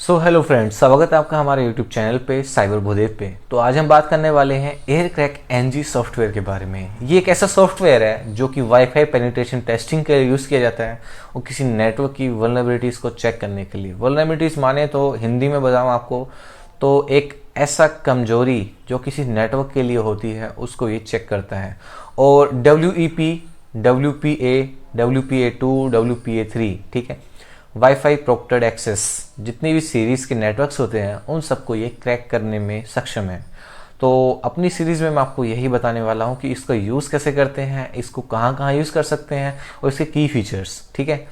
Hello friends, स्वागत है आपका हमारे यूट्यूब चैनल पे साइबर भूदेव पे। तो आज हम बात करने वाले हैं एयर क्रैक एनजी सॉफ्टवेयर के बारे में। ये एक ऐसा सॉफ्टवेयर है जो कि वाईफाई पेनिट्रेशन टेस्टिंग के लिए यूज़ किया जाता है और किसी नेटवर्क की वल्नरेबिलिटीज़ को चेक करने के लिए। वल्नरेबिलिटीज़ माने तो हिंदी में बताऊँ आपको तो एक ऐसा कमजोरी जो किसी नेटवर्क के लिए होती है उसको ये चेक करता है। और WEP, WPA, WPA2, WPA3, ठीक है, वाईफाई प्रोक्टेड एक्सेस, जितनी भी सीरीज़ के नेटवर्क्स होते हैं उन सबको ये क्रैक करने में सक्षम है। तो अपनी सीरीज़ में मैं आपको यही बताने वाला हूँ कि इसका यूज़ कैसे करते हैं, इसको कहाँ कहाँ यूज़ कर सकते हैं और इसके की फीचर्स, ठीक है।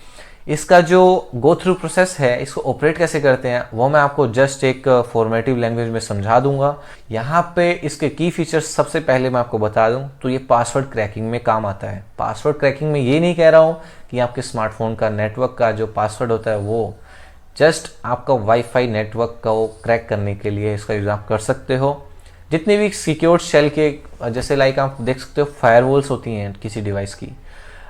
इसका जो गो थ्रू प्रोसेस है, इसको ऑपरेट कैसे करते हैं, वो मैं आपको जस्ट एक फॉर्मेटिव लैंग्वेज में समझा दूंगा। यहाँ पे इसके की फीचर्स सबसे पहले मैं आपको बता दूं तो ये पासवर्ड क्रैकिंग में काम आता है। पासवर्ड क्रैकिंग में ये नहीं कह रहा हूँ कि आपके स्मार्टफोन का नेटवर्क का जो पासवर्ड होता है वो जस्ट आपका वाईफाई नेटवर्क को क्रैक करने के लिए इसका यूज़ आप कर सकते हो। जितने भी सिक्योर शेल के, जैसे लाइक आप देख सकते हो फायरवॉल्स होती हैं किसी डिवाइस की,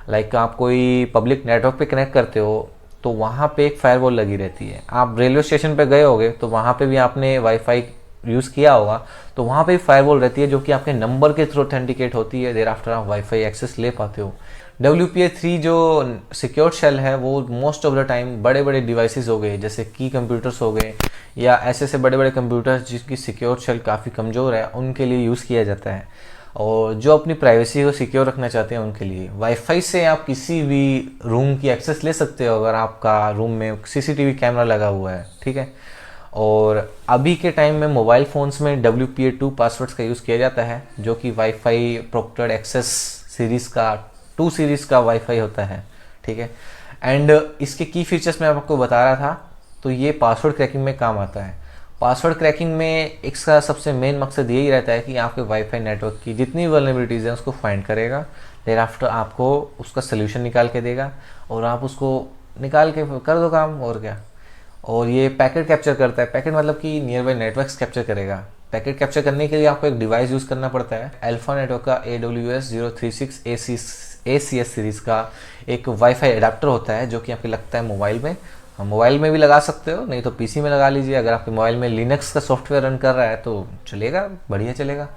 लाइक आप कोई पब्लिक नेटवर्क पे कनेक्ट करते हो तो वहाँ पे एक फायरवॉल लगी रहती है। आप रेलवे स्टेशन पे गए होगे तो वहाँ पे भी आपने वाईफाई यूज़ किया होगा, तो वहाँ पे फायरवॉल रहती है जो कि आपके नंबर के थ्रू ऑथेंटिकेट होती है। देर आफ्टर आप वाईफाई एक्सेस ले पाते हो। WPA3 जो सिक्योर शेल है वो मोस्ट ऑफ द टाइम बड़े बड़े डिवाइसेस हो गए, जैसे की कंप्यूटर्स हो गए या ऐसे बड़े बड़े कंप्यूटर्स जिसकी सिक्योर शेल काफ़ी कमज़ोर है, उनके लिए यूज़ किया जाता है। और जो अपनी प्राइवेसी को सिक्योर रखना चाहते हैं उनके लिए वाईफाई से आप किसी भी रूम की एक्सेस ले सकते हो अगर आपका रूम में CCTV कैमरा लगा हुआ है, ठीक है। और अभी के टाइम में मोबाइल फ़ोन्स में WPA2 पासवर्ड्स का यूज़ किया जाता है, जो कि वाईफाई प्रोक्टेड एक्सेस सीरीज़ का 2 सीरीज़ का वाईफाई होता है, ठीक है। एंड इसके की फीचर्स मैं आपको बता रहा था, तो ये पासवर्ड क्रैकिंग में काम आता है। पासवर्ड क्रैकिंग में इसका सबसे मेन मकसद यही रहता है कि आपके वाईफाई नेटवर्क की जितनी वल्नरेबिलिटीज़ हैं उसको फाइंड करेगा, देर आफ्टर आपको उसका सोल्यूशन निकाल के देगा और आप उसको निकाल के कर दो काम, और क्या। और ये पैकेट कैप्चर करता है। पैकेट मतलब कि नियर बाई नेटवर्क्स कैप्चर करेगा। पैकेट कैप्चर करने के लिए आपको एक डिवाइस यूज़ करना पड़ता है। अल्फा नेटवर्क का AWS 036 ACS सीरीज़ का एक वाईफाई एडाप्टर होता है जो कि आपको लगता है मोबाइल में। मोबाइल में भी लगा सकते हो, नहीं तो PC में लगा लीजिए। अगर आपके मोबाइल में लिनक्स का सॉफ्टवेयर रन कर रहा है तो चलेगा, बढ़िया चलेगा।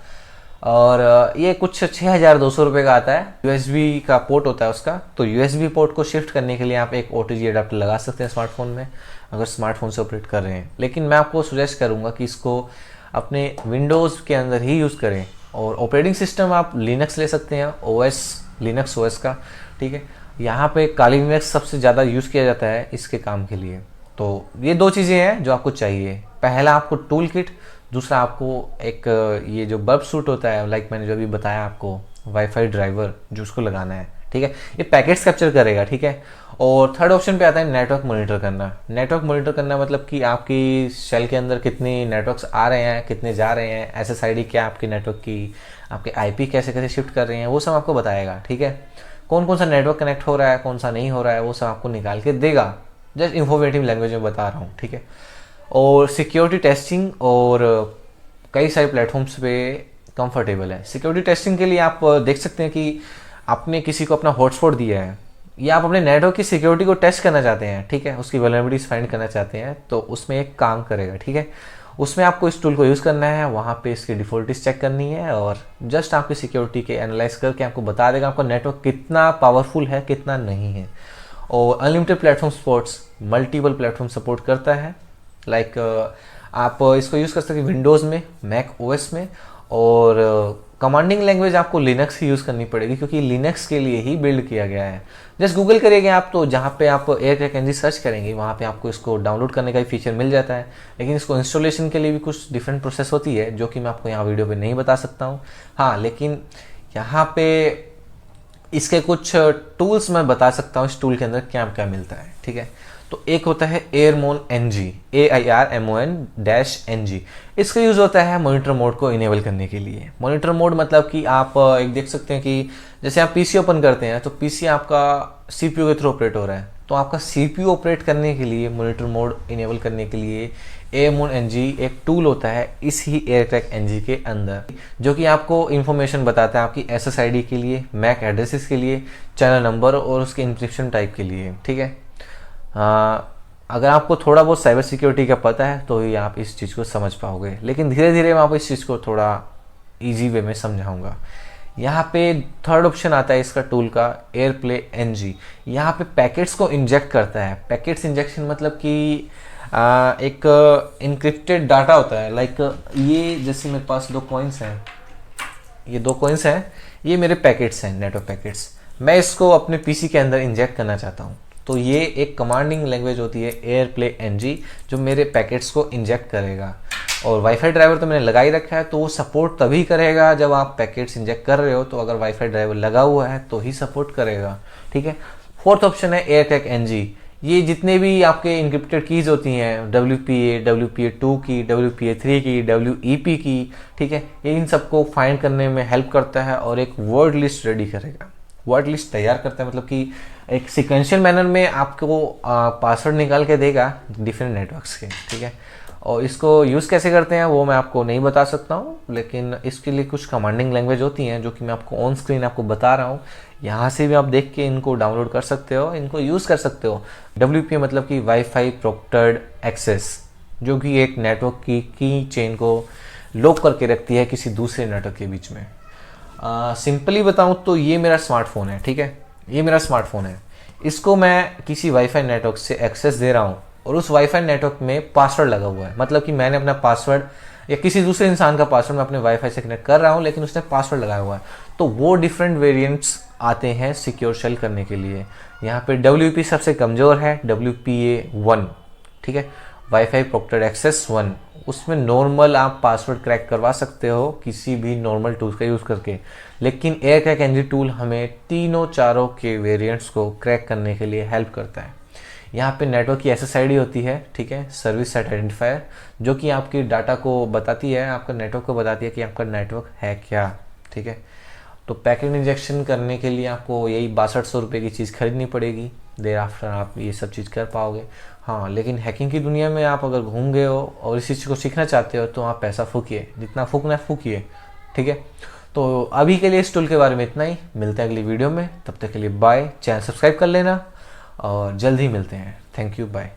और ये कुछ 6200 रुपये का आता है। USB का पोर्ट होता है उसका, तो USB पोर्ट को शिफ्ट करने के लिए आप एक OTG एडाप्टर लगा सकते हैं स्मार्टफोन में, अगर स्मार्टफोन से ऑपरेट कर रहे हैं। लेकिन मैं आपको सजेस्ट करूँगा कि इसको अपने विंडोज़ के अंदर ही यूज़ करें। और ऑपरेटिंग सिस्टम आप लिनक्स ले सकते हैं, लिनक्स OS का, ठीक है। यहाँ पे काली लिनक्स सबसे ज़्यादा यूज़ किया जाता है इसके काम के लिए। तो ये 2 चीज़ें हैं जो आपको चाहिए। पहला आपको टूल किट, दूसरा आपको एक ये जो बर्ब सूट होता है, लाइक मैंने जो अभी बताया आपको, वाईफाई ड्राइवर जो उसको लगाना है, ठीक है। ये पैकेट्स कैप्चर करेगा, ठीक है। और थर्ड ऑप्शन पे आता है नेटवर्क मॉनिटर करना। नेटवर्क मॉनिटर करना मतलब कि आपकी शेल के अंदर कितने नेटवर्क्स आ रहे हैं, कितने जा रहे हैं, SSID क्या आपके नेटवर्क की, आपके IP कैसे कैसे शिफ्ट कर रहे हैं, वो सब आपको बताएगा, ठीक है। कौन कौन सा नेटवर्क कनेक्ट हो रहा है, कौन सा नहीं हो रहा है, वो सब आपको निकाल के देगा। जस्ट इन्फॉर्मेटिव लैंग्वेज में बता रहा हूँ, ठीक है। और सिक्योरिटी टेस्टिंग और कई सारे प्लेटफॉर्म्स पे कंफर्टेबल है। सिक्योरिटी टेस्टिंग के लिए आप देख सकते हैं कि आपने किसी को अपना हॉटस्पॉट दिया है या आप अपने नेटवर्क की सिक्योरिटी को टेस्ट करना चाहते हैं, ठीक है, उसकी वल्नरेबिलिटीज फाइंड करना चाहते हैं, तो उसमें एक काम करेगा, ठीक है। उसमें आपको इस टूल को यूज़ करना है, वहाँ पे इसकी डिफ़ॉल्टीज चेक करनी है और जस्ट आपकी सिक्योरिटी के एनालाइज करके आपको बता देगा आपका नेटवर्क कितना पावरफुल है, कितना नहीं है। और unlimited platform supports, multiple platform support करता है। लाइक आप इसको यूज़ कर सकते हैं विंडोज़ में, मैक OS में। और कमांडिंग लैंग्वेज आपको लिनक्स ही यूज़ करनी पड़ेगी क्योंकि लिनक्स के लिए ही बिल्ड किया गया है। जस्ट गूगल करेंगे आप तो जहाँ पे आप एयर क्रैक एनजी सर्च करेंगे वहाँ पे आपको इसको डाउनलोड करने का ही फीचर मिल जाता है। लेकिन इसको इंस्टॉलेशन के लिए भी कुछ डिफरेंट प्रोसेस होती है जो कि मैं आपको यहाँ वीडियो पे नहीं बता सकता हूँ। हाँ, लेकिन यहाँ पे इसके कुछ टूल्स मैं बता सकता हूँ इस टूल के अंदर क्या क्या मिलता है, ठीक है। तो एक होता है एयरमोन NG, AIRMON-NG। इसका यूज़ होता है मॉनिटर मोड को इनेबल करने के लिए। मॉनिटर मोड मतलब कि आप एक देख सकते हैं कि जैसे आप PC ओपन करते हैं तो PC आपका CPU के थ्रू ऑपरेट हो रहा है, तो आपका CPU ऑपरेट करने के लिए मॉनिटर मोड इनेबल करने के लिए AirMon-NG एक टूल होता है इस ही एयरक्रैक NG के अंदर, जो कि आपको इन्फॉर्मेशन बताता है आपकी SSID के लिए, MAC एड्रेसेस के लिए, चैनल नंबर और उसके इंक्रिप्शन टाइप के लिए, ठीक है। अगर आपको थोड़ा बहुत साइबर सिक्योरिटी का पता है तो ही आप इस चीज़ को समझ पाओगे, लेकिन धीरे धीरे मैं आपको इस चीज़ को थोड़ा इजी वे में समझाऊंगा। यहाँ पे थर्ड ऑप्शन आता है इसका टूल का, एयरप्ले एनजी। यहाँ पे पैकेट्स को इंजेक्ट करता है। पैकेट्स इंजेक्शन मतलब कि एक इनक्रिप्टेड डाटा होता है। लाइक ये जैसे मेरे पास 2 कॉइन्स हैं, ये 2 कॉइन्स हैं, ये मेरे पैकेट्स हैं, नेटवर्क पैकेट्स। मैं इसको अपने पीसी के अंदर इंजेक्ट करना चाहता हूँ, तो ये एक कमांडिंग लैंग्वेज होती है एयरप्ले एनजी, जो मेरे पैकेट्स को इंजेक्ट करेगा। और वाईफाई ड्राइवर तो मैंने लगा ही रखा है, तो वो सपोर्ट तभी करेगा जब आप पैकेट्स इंजेक्ट कर रहे हो। तो अगर वाईफाई ड्राइवर लगा हुआ है तो ही सपोर्ट करेगा, ठीक है। फोर्थ ऑप्शन है एयरक्रैक एनजी। ये जितने भी आपके इंक्रिप्टेड कीज होती हैं, WPA, WPA2 की, WPA3 की, WEP की, ठीक है, ये इन सबको फाइंड करने में हेल्प करता है और एक वर्ड लिस्ट रेडी करेगा। वर्ड लिस्ट तैयार करता है मतलब कि एक सिक्वेंशियल मैनर में आपको पासवर्ड निकाल के देगा डिफरेंट नेटवर्क्स के, ठीक है। और इसको यूज़ कैसे करते हैं वो मैं आपको नहीं बता सकता हूँ, लेकिन इसके लिए कुछ कमांडिंग लैंग्वेज होती हैं जो कि मैं आपको ऑन स्क्रीन आपको बता रहा हूँ। यहाँ से भी आप देख के इनको डाउनलोड कर सकते हो, इनको यूज़ कर सकते हो। WPA मतलब कि वाईफाई प्रोटेक्टेड एक्सेस, जो कि एक नेटवर्क की चेन को लॉक करके रखती है किसी दूसरे नेटवर्क के बीच में। सिंपली बताऊँ तो ये मेरा स्मार्टफोन है, ठीक है, ये मेरा स्मार्टफोन है। इसको मैं किसी वाईफाई नेटवर्क से एक्सेस दे रहा हूँ और उस वाईफाई नेटवर्क में पासवर्ड लगा हुआ है। मतलब कि मैंने अपना पासवर्ड या किसी दूसरे इंसान का पासवर्ड मैं अपने वाईफाई से कनेक्ट कर रहा हूँ, लेकिन उसने पासवर्ड लगाया हुआ है। तो वो डिफरेंट वेरिएंट्स आते हैं सिक्योर शेल करने के लिए। यहाँ पे WP सबसे कमज़ोर है, WPA1, ठीक है, वाईफाई प्रोटेक्टेड एक्सेस 1। उसमें नॉर्मल आप पासवर्ड क्रैक करवा सकते हो किसी भी नॉर्मल टूल्स का यूज़ करके, लेकिन एयरक्रैक एनजी टूल हमें तीनों चारों के वेरिएंट्स को क्रैक करने के लिए हेल्प करता है। यहाँ पे नेटवर्क की SSID होती है, ठीक है, सर्विस सेट आइडेंटिफायर, जो कि आपकी डाटा को बताती है, आपका नेटवर्क को बताती है कि आपका नेटवर्क है क्या, ठीक है। तो पैकेट इंजेक्शन करने के लिए आपको यही 6200 रुपये की चीज़ खरीदनी पड़ेगी। देर आफ्टर आप ये सब चीज़ कर पाओगे। हाँ, लेकिन हैकिंग की दुनिया में आप अगर घूम गए हो और इसी चीज़ को सीखना चाहते हो तो आप पैसा फूकिए, जितना फूकना है फूकिए, ठीक है। तो अभी के लिए इस टूल के बारे में इतना ही। मिलते हैं अगली वीडियो में, तब तक के लिए बाय। चैनल सब्सक्राइब कर लेना और जल्द ही मिलते हैं। Thank you, bye.